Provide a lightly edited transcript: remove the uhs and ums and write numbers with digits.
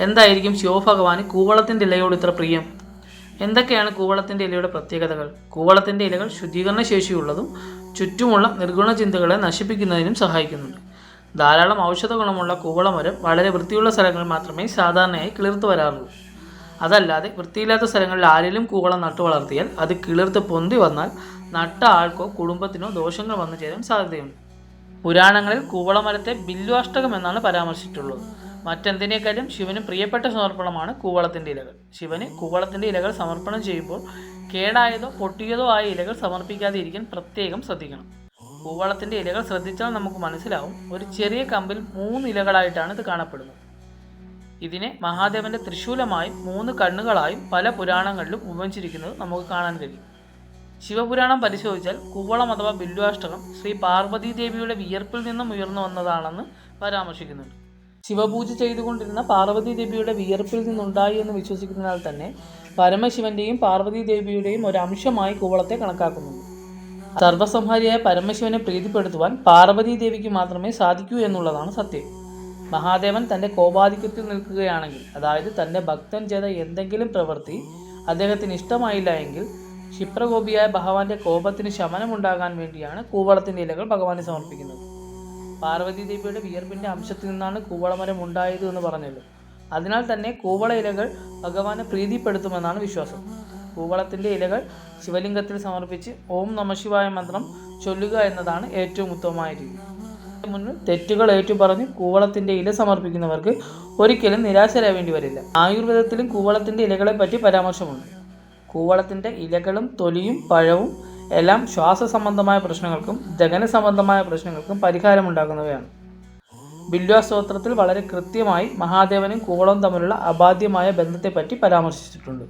എന്തായിരിക്കും ശിവഭഗവാന് കൂവളത്തിൻ്റെ ഇലയോട് ഇത്ര പ്രിയം? എന്തൊക്കെയാണ് കൂവളത്തിൻ്റെ ഇലയുടെ പ്രത്യേകതകൾ? കൂവളത്തിൻ്റെ ഇലകൾ ശുദ്ധീകരണ ശേഷിയുള്ളതും ചുറ്റുമുള്ള നിർഗുണ ചിന്തകളെ നശിപ്പിക്കുന്നതിനും സഹായിക്കുന്നുണ്ട്. ധാരാളം ഔഷധ ഗുണമുള്ള കൂവളമരം വളരെ വൃത്തിയുള്ള സ്ഥലങ്ങളിൽ മാത്രമേ സാധാരണയായി കിളിർത്ത് വരാറുള്ളൂ. അതല്ലാതെ വൃത്തിയില്ലാത്ത സ്ഥലങ്ങളിൽ ആരെങ്കിലും കൂവളം നട്ടു വളർത്തിയാൽ അത് കിളിർത്ത് പൊന്തി വന്നാൽ നട്ട ആൾക്കോ കുടുംബത്തിനോ ദോഷങ്ങൾ വന്നു ചേരാൻ സാധ്യതയുണ്ട്. പുരാണങ്ങളിൽ കൂവളമരത്തെ ബില്വാഷ്ടകം എന്നാണ് പരാമർശിച്ചിട്ടുള്ളത്. മറ്റെന്തിനേക്കാളും ശിവന് പ്രിയപ്പെട്ട സമർപ്പണമാണ് കൂവളത്തിൻ്റെ ഇലകൾ. ശിവന് കൂവളത്തിൻ്റെ ഇലകൾ സമർപ്പണം ചെയ്യുമ്പോൾ കേടായതോ പൊട്ടിയതോ ആയ ഇലകൾ സമർപ്പിക്കാതെ ഇരിക്കാൻ പ്രത്യേകം ശ്രദ്ധിക്കണം. കൂവളത്തിൻ്റെ ഇലകൾ ശ്രദ്ധിച്ചാൽ നമുക്ക് മനസ്സിലാവും, ഒരു ചെറിയ കമ്പിൽ 3 ഇലകളായിട്ടാണ് ഇത് കാണപ്പെടുന്നത്. ഇതിനെ മഹാദേവന്റെ ത്രിശൂലമായും 3 കണ്ണുകളായും പല പുരാണങ്ങളിലും ഉപയോഗിച്ചിരിക്കുന്നത് നമുക്ക് കാണാൻ കഴിയും. ശിവപുരാണം പരിശോധിച്ചാൽ കൂവളം അഥവാ ബില്വാഷ്ടകം ശ്രീ പാർവതീദേവിയുടെ വിയർപ്പിൽ നിന്നും ഉയർന്നു വന്നതാണെന്ന് പരാമർശിക്കുന്നുണ്ട്. ശിവപൂജ ചെയ്തുകൊണ്ടിരുന്ന പാർവതീദേവിയുടെ വിയർപ്പിൽ നിന്നുണ്ടായി എന്ന് വിശ്വസിക്കുന്നതിനാൽ തന്നെ പരമശിവന്റെയും പാർവതീദേവിയുടെയും ഒരു അംശമായി കൂവളത്തെ കണക്കാക്കുന്നുണ്ട്. സർവ്വസംഹാരിയായ പരമശിവനെ പ്രീതിപ്പെടുത്തുവാൻ പാർവതീദേവിക്ക് മാത്രമേ സാധിക്കൂ എന്നുള്ളതാണ് സത്യം. മഹാദേവൻ തൻ്റെ കോപാധിക്യത്തിൽ നിൽക്കുകയാണെങ്കിൽ, അതായത് തൻ്റെ ഭക്തൻ ചെയ്ത എന്തെങ്കിലും പ്രവൃത്തി അദ്ദേഹത്തിന് ഇഷ്ടമായില്ല എങ്കിൽ ക്ഷിപ്രകോപിയായ ഭഗവാന്റെ കോപത്തിന് ശമനമുണ്ടാകാൻ വേണ്ടിയാണ് കൂവളത്തിൻ്റെ ഇലകൾ ഭഗവാനെ സമർപ്പിക്കുന്നത്. പാർവതീദേവിയുടെ വിയർപ്പിൻ്റെ അംശത്തിൽ നിന്നാണ് കൂവളമരം ഉണ്ടായത് എന്ന് പറഞ്ഞല്ലോ. അതിനാൽ തന്നെ കൂവള ഇലകൾ ഭഗവാനെ പ്രീതിപ്പെടുത്തുമെന്നാണ് വിശ്വാസം. കൂവളത്തിൻ്റെ ഇലകൾ ശിവലിംഗത്തിൽ സമർപ്പിച്ച് ഓം നമഃശിവായ മന്ത്രം ചൊല്ലുക എന്നതാണ് ഏറ്റവും ഉത്തമമായ രീതി. മുന്നിൽ തെറ്റുകൾ ഏറ്റുപറഞ്ഞ് കൂവളത്തിൻ്റെ ഇല സമർപ്പിക്കുന്നവർക്ക് ഒരിക്കലും നിരാശരാവേണ്ടി വരില്ല. ആയുർവേദത്തിലും കൂവളത്തിൻ്റെ ഇലകളെ പറ്റി പരാമർശമുണ്ട്. കൂവളത്തിൻ്റെ ഇലകളും തൊലിയും പഴവും എല്ലാം ശ്വാസ സംബന്ധമായ പ്രശ്നങ്ങൾക്കും ദഹന സംബന്ധമായ പ്രശ്നങ്ങൾക്കും പരിഹാരമുണ്ടാക്കുന്നവയാണ്. ബില്വാസ്തോത്രത്തിൽ വളരെ കൃത്യമായി മഹാദേവനും കൂവളവും തമ്മിലുള്ള അബാധ്യമായ ബന്ധത്തെപ്പറ്റി പരാമർശിച്ചിട്ടുണ്ട്.